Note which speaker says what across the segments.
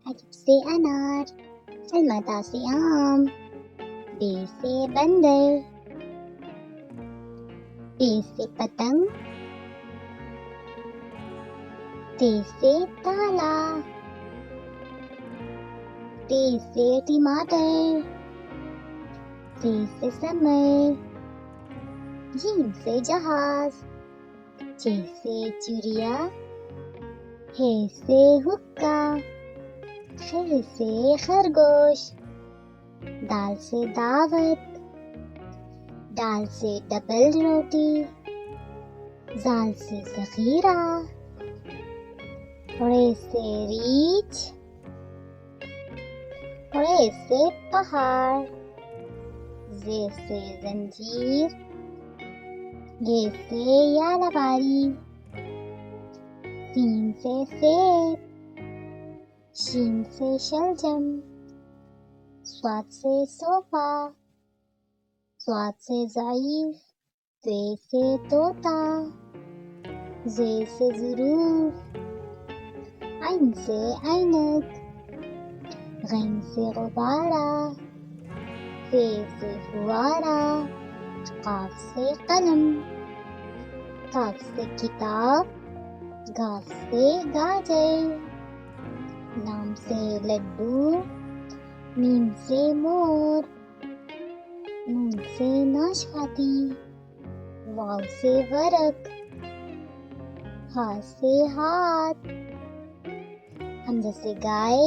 Speaker 1: अलिफ से अनार, अलमता से आम, बे से बंदर, पे से पतंग, ते से ताला, ते से टमाटर, से समर, जीम से जहाज, चे से चिड़िया, हे से हुक्का, खे से खरगोश, दाल से दावत, दाल से डबल रोटी, जाल से ज़ख़ीरा, रे से रीछ, रे से पहाड़, जे से जंजीर, ये से यालवारी, सीन से सेब, शीन से शलजम, स्वाद से सोफा, स्वाद से ज़ईफ़, ज़े से तोता, ज़े से ज़ुरूफ़, ऐन से ऐनक, गैन से गुब्बारा, फ़े से फुवारा, क़ाफ़ से कलम, काफ से किताब, घाफ से गाजर, लाम से लड्डू, मीम से मोर, नून से नाशपाती, वाव से वरक, हा से हाथ, हमज़ा से गाय,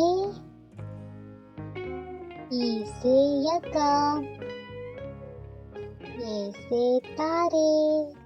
Speaker 1: ई से यक्का, ये से तारे।